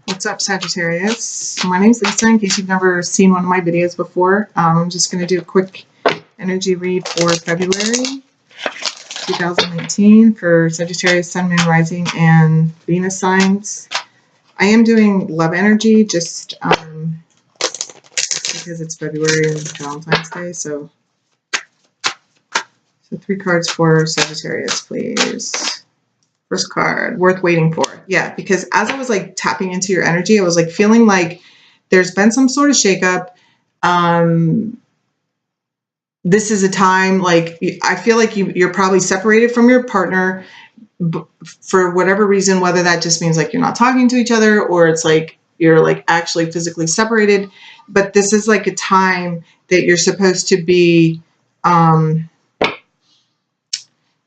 What's up, Sagittarius? My name's Lisa, in case you've never seen one of my videos before. I'm just going to do a quick energy read for February 2019 for Sagittarius, Sun, Moon, Rising, and Venus signs. I am doing love energy just because it's February and Valentine's Day. So 3 cards for Sagittarius, please. First card, worth waiting for. Yeah, because as I was like tapping into your energy, I was like feeling like there's been some sort of shakeup. This is a time, like, I feel like you're probably separated from your partner for whatever reason, whether that just means like you're not talking to each other or it's like you're like actually physically separated. But this is like a time that you're supposed to be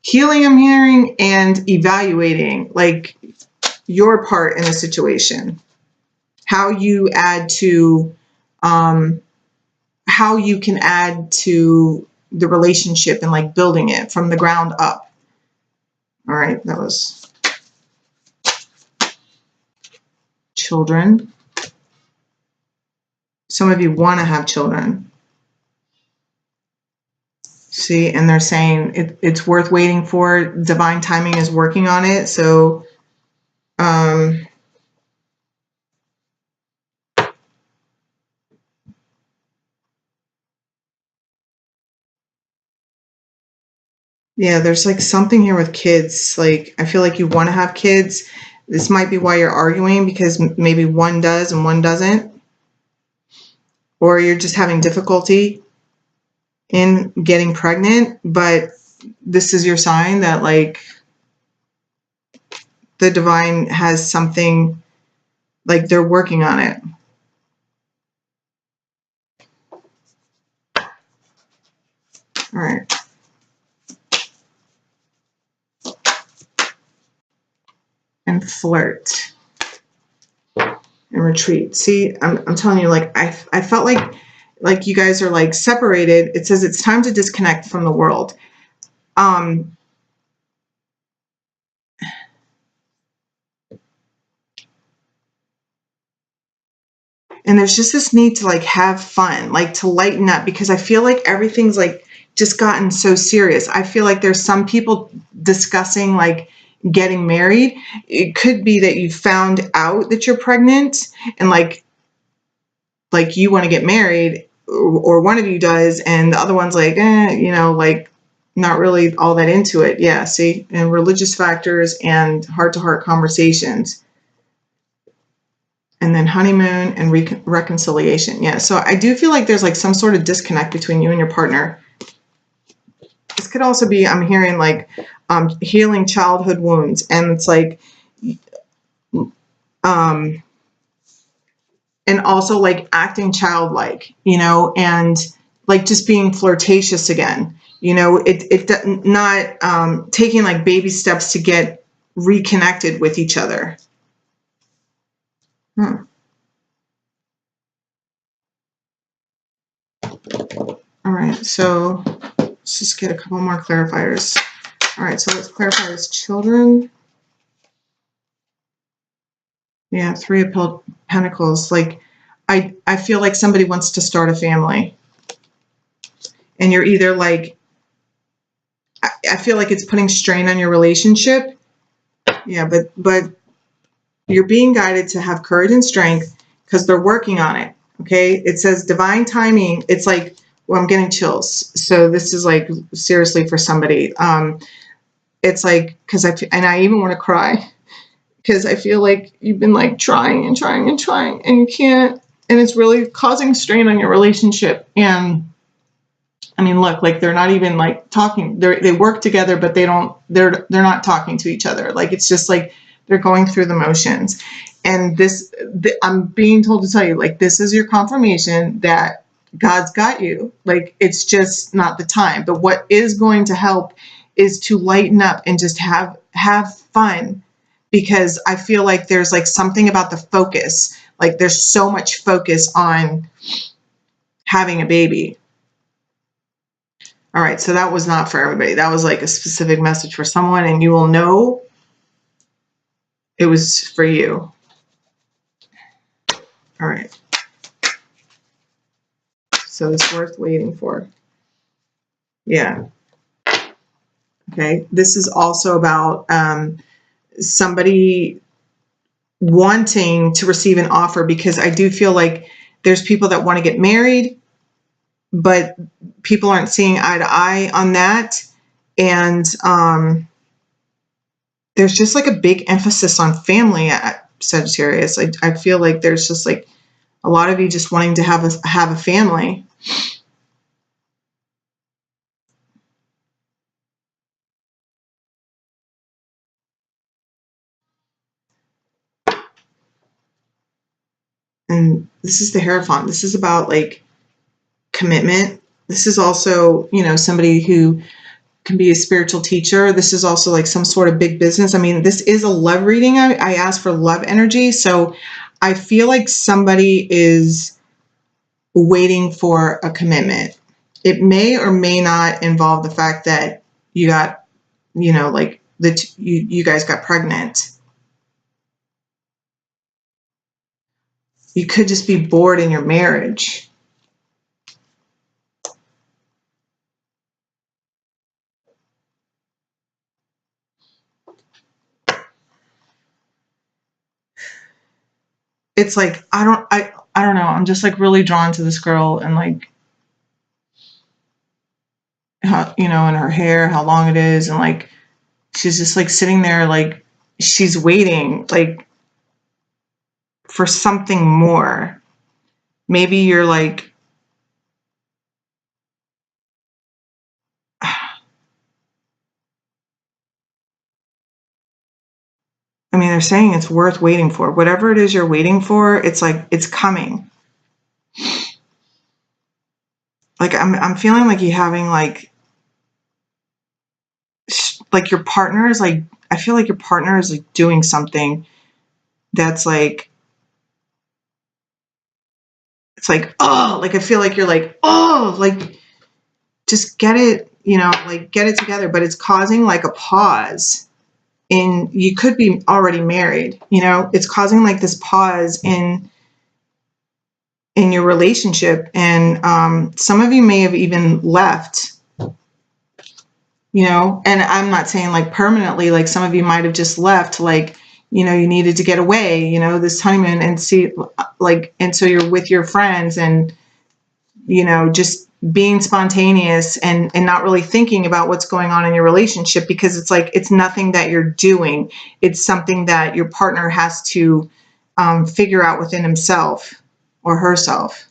healing, I'm hearing, and evaluating like your part in the situation, how you add to, how you can add to the relationship and like building it from the ground up. All right, that was children. Some of you want to have children. See, and they're saying it's worth waiting for. Divine timing is working on it. So, yeah, there's like something here with kids. Like, I feel like you want to have kids. This might be why you're arguing, because maybe one does and one doesn't. Or you're just having difficulty in getting pregnant, but this is your sign that like the divine has something, like they're working on it. All right. And flirt and retreat. See, I'm telling you, like I felt like you guys are like separated. It says it's time to disconnect from the world. And there's just this need to like have fun, like to lighten up, because I feel like everything's like just gotten so serious. I feel like there's some people discussing like getting married. It could be that you found out that you're pregnant and like you want to get married, or one of you does, and the other one's like, you know, like not really all that into it. Yeah, see, and religious factors and heart-to-heart conversations. And then honeymoon and reconciliation. Yeah, so I do feel like there's like some sort of disconnect between you and your partner. This could also be, I'm hearing like healing childhood wounds. And it's like, and also like acting childlike, you know, and like just being flirtatious again. You know, it not taking like baby steps to get reconnected with each other. All right, so let's just get a couple more clarifiers. All right, so let's clarify this. Children. Yeah, 3 of Pentacles. Like, I feel like somebody wants to start a family. And you're either like, I feel like it's putting strain on your relationship. Yeah, but you're being guided to have courage and strength because they're working on it. Okay, it says divine timing. It's like, well, I'm getting chills. So this is like seriously for somebody. It's like, because I even want to cry, because I feel like you've been like trying and trying and trying and you can't, and it's really causing strain on your relationship. And I mean, look, like they're not even like talking. They work together, but they're not talking to each other. Like, it's just like they're going through the motions. And I'm being told to tell you, like, this is your confirmation that God's got you. Like, it's just not the time. But what is going to help is to lighten up and just have fun, because I feel like there's like something about the focus. Like, there's so much focus on having a baby. All right, so that was not for everybody. That was like a specific message for someone, and you will know it was for you. All right. So it's worth waiting for. Yeah. Okay. This is also about somebody wanting to receive an offer, because I do feel like there's people that want to get married, but people aren't seeing eye to eye on that. And there's just like a big emphasis on family at Sagittarius. I feel like there's just like a lot of you just wanting to have a family. And this is the Hierophant. This is about like commitment. This is also, you know, somebody who can be a spiritual teacher. This is also like some sort of big business. I mean, this is a love reading. I asked for love energy. So I feel like somebody is waiting for a commitment. It may or may not involve the fact that you got, you know, like you guys got pregnant. You could just be bored in your marriage. It's like, I don't know. I'm just like really drawn to this girl, and like how, you know, and her hair, how long it is, and like she's just like sitting there, like she's waiting like for something more. Maybe you're like, I mean, they're saying it's worth waiting for. Whatever it is you're waiting for, it's like it's coming. Like I'm feeling like you having like your partner is like, I feel like your partner is like doing something that's like, it's like, oh, like I feel like you're like, oh, like just get it, you know, like get it together. But it's causing like a pause in, you could be already married, you know, it's causing like this pause in your relationship. And some of you may have even left, you know, and I'm not saying like permanently, like some of you might have just left, like, you know, you needed to get away, you know, this honeymoon, and see like, and so you're with your friends and, you know, just being spontaneous and not really thinking about what's going on in your relationship, because it's like, it's nothing that you're doing. It's something that your partner has to figure out within himself or herself.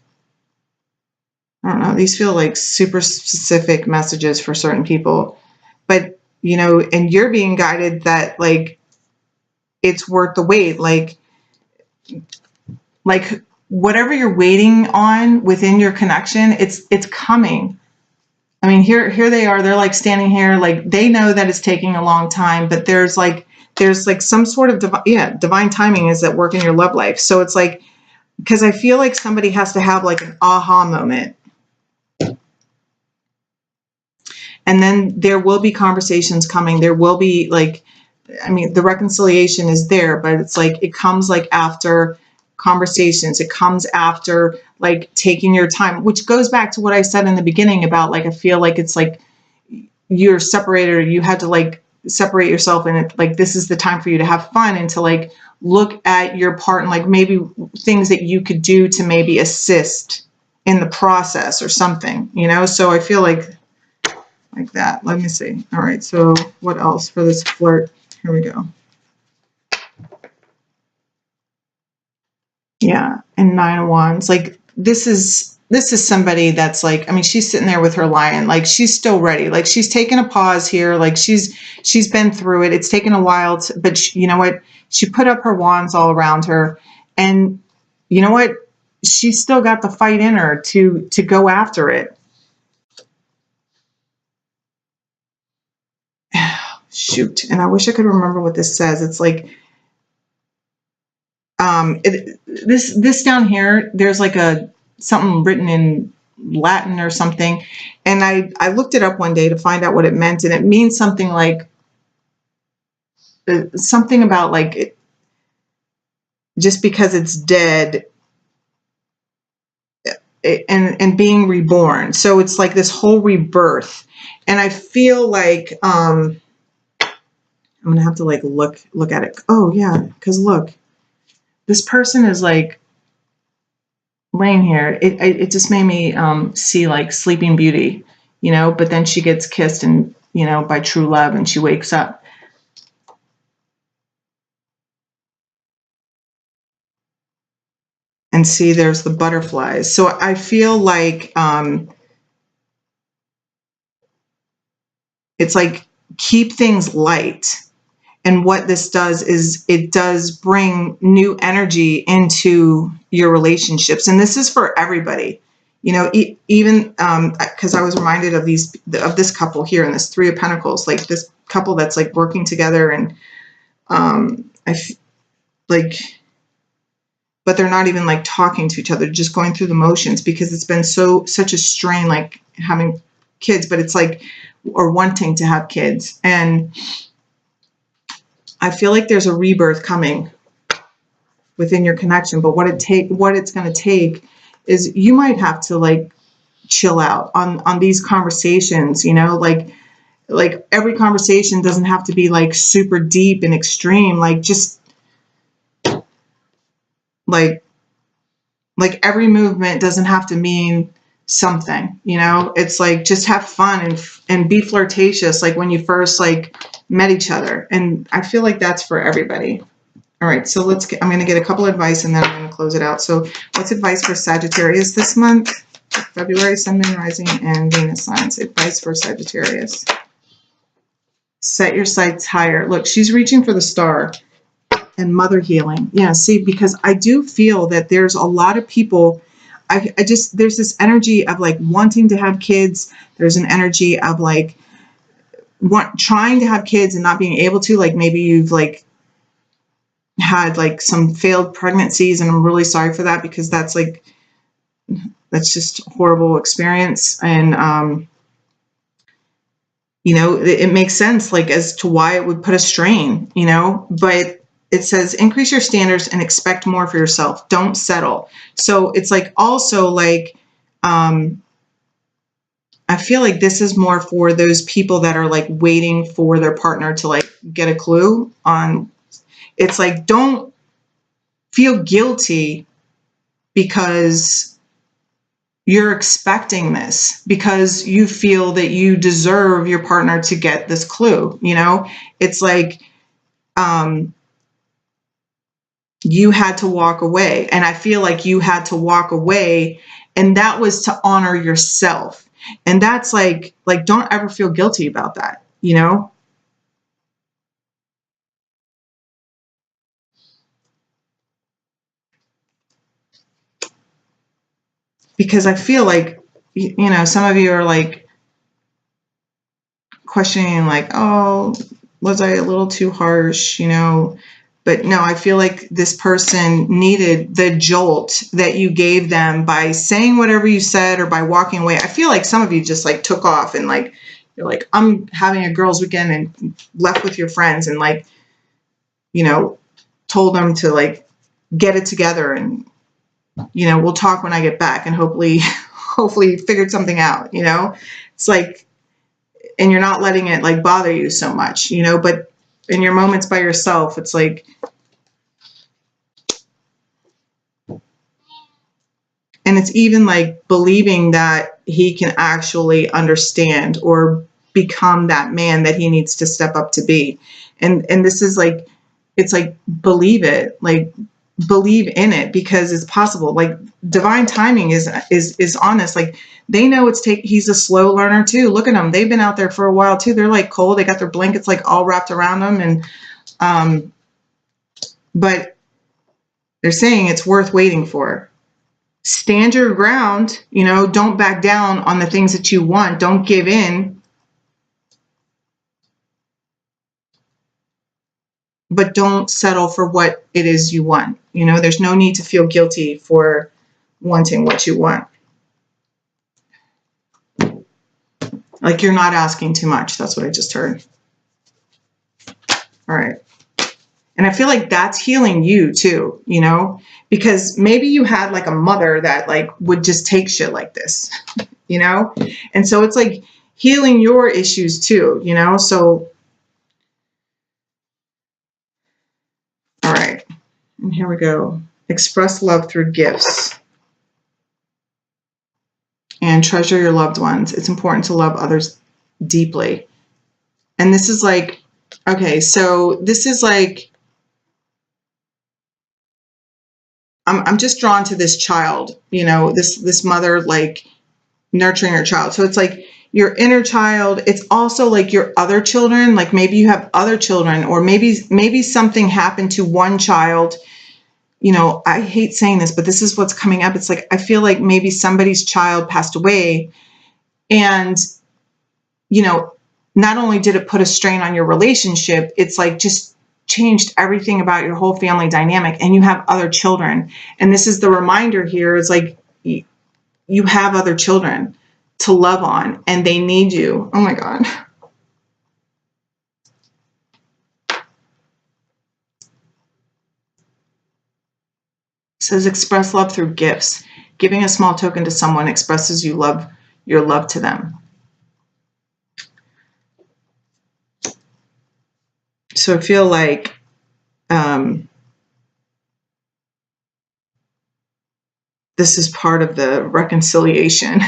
I don't know. These feel like super specific messages for certain people, but you know, and you're being guided that like, it's worth the wait. Like whatever you're waiting on within your connection, it's coming. I mean, here they are. They're like standing here, like they know that it's taking a long time, but there's like some sort of divine timing is at work in your love life. So it's like, because I feel like somebody has to have like an aha moment. And then there will be conversations coming. There will be like, I mean, the reconciliation is there, but it's like, it comes like after conversations. It comes after like taking your time, which goes back to what I said in the beginning about like, I feel like it's like you're separated, or you had to like separate yourself, and it, like, this is the time for you to have fun and to like look at your part and like maybe things that you could do to maybe assist in the process or something, you know? So I feel like that. Let me see. All right. So what else for this flirt? Here we go. Yeah. And 9 of Wands. Like this is somebody that's like, I mean, she's sitting there with her lion. Like she's still ready. Like she's taken a pause here. Like she's been through it. It's taken a while, but she, you know what? She put up her wands all around her, and you know what? She's still got the fight in her to go after it. Shoot. And I wish I could remember what this says. It's like, this down here, there's like something written in Latin or something. And I looked it up one day to find out what it meant. And it means something like, something about like, just because it's dead, and being reborn. So it's like this whole rebirth. And I feel like I'm gonna have to like look at it. Oh yeah, because look, this person is like laying here. It just made me see like Sleeping Beauty, you know, but then she gets kissed and, you know, by true love, and she wakes up. And see, there's the butterflies. So I feel like it's like keep things light. And what this does is it does bring new energy into your relationships. And this is for everybody, you know, even because I was reminded of this couple here in this Three of Pentacles, like this couple that's like working together, and like, but they're not even like talking to each other, just going through the motions, because it's been such a strain, like having kids, but it's like, or wanting to have kids. And I feel like there's a rebirth coming within your connection, but what it's going to take is you might have to like chill out on these conversations, you know, like every conversation doesn't have to be like super deep and extreme, like just like every movement doesn't have to mean something, you know. It's like just have fun and be flirtatious, like when you first like met each other. And I feel like that's for everybody. All right, so I'm going to get a couple advice and then I'm going to close it out. So what's advice for Sagittarius this month? February, Sun, Moon, Rising, and Venus signs. Advice for Sagittarius. Set your sights higher. Look, she's reaching for the star. And mother healing. Yeah, see, because I do feel that there's a lot of people, there's this energy of like wanting to have kids. There's an energy of like trying to have kids and not being able to, like maybe you've like had like some failed pregnancies, and I'm really sorry for that, because that's just a horrible experience. And you know, it makes sense like as to why it would put a strain, you know. But it says increase your standards and expect more for yourself. Don't settle. So it's like also like I feel like this is more for those people that are like waiting for their partner to like get a clue on. It's like, don't feel guilty because you're expecting this, because you feel that you deserve your partner to get this clue, you know. It's like you had to walk away, and I feel like you had to walk away, and that was to honor yourself. And that's like don't ever feel guilty about that, you know. Because I feel like, you know, some of you are like questioning like, oh, was I a little too harsh, you know. But no, I feel like this person needed the jolt that you gave them by saying whatever you said or by walking away. I feel like some of you just like took off and like, you're like, I'm having a girls' weekend, and left with your friends and like, you know, told them to like get it together, and, you know, we'll talk when I get back, and hopefully figured something out, you know. It's like, and you're not letting it like bother you so much, you know. But in your moments by yourself, it's like, and it's even like believing that he can actually understand or become that man that he needs to step up to be. And this is like, it's like, believe it, like believe in it, because it's possible. Like divine timing is honest. Like they know he's a slow learner too. Look at them. They've been out there for a while too. They're like cold. They got their blankets like all wrapped around them. And, but they're saying it's worth waiting for. Stand your ground, you know, don't back down on the things that you want. Don't give in. But don't settle for what it is you want. You know, there's no need to feel guilty for wanting what you want. Like you're not asking too much. That's what I just heard. All right. And I feel like that's healing you too, you know, because maybe you had like a mother that like would just take shit like this, you know? And so it's like healing your issues too, you know? So, all right. And here we go. Express love through gifts and treasure your loved ones. It's important to love others deeply. And this is like, okay, so this is like, I'm just drawn to this child, you know, this mother like nurturing her child. So it's like your inner child. It's also like your other children. Like maybe you have other children, or maybe something happened to one child. You know, I hate saying this, but this is what's coming up. It's like I feel like maybe somebody's child passed away, and you know, not only did it put a strain on your relationship, it's like just changed everything about your whole family dynamic, and you have other children. And this is the reminder here, is like you have other children to love on, and they need you. Oh my God. It says express love through gifts. Giving a small token to someone expresses your love to them. So I feel like this is part of the reconciliation.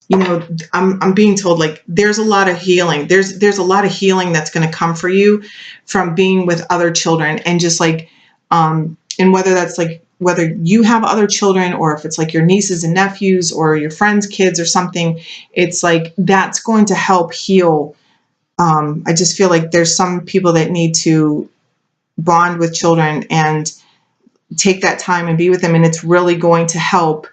You know, I'm being told like there's a lot of healing. There's a lot of healing that's going to come for you from being with other children, and just like and whether that's like whether you have other children, or if it's like your nieces and nephews or your friends' kids or something, it's like that's going to help heal. I just feel like there's some people that need to bond with children and take that time and be with them, and it's really going to help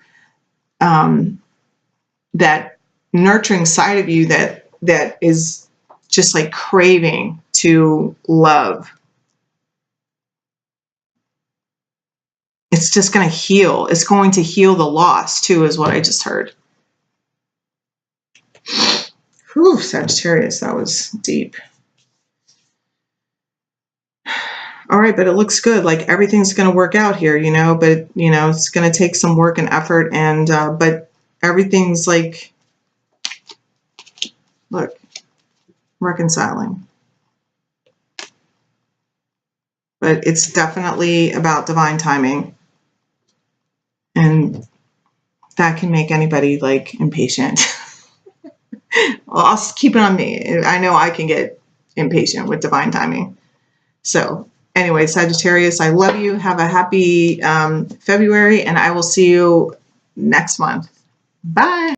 that nurturing side of you that is just like craving to love. It's just going to heal. It's going to heal the loss too, is what I just heard. Whew, Sagittarius, that was deep. All right, but it looks good. Like everything's going to work out here, you know, but you know, it's going to take some work and effort, and but everything's like, look, reconciling. But it's definitely about divine timing, and that can make anybody like impatient. Well, I'll keep it on me. I know I can get impatient with divine timing. So anyway, Sagittarius, I love you. Have a happy February, and I will see you next month. Bye.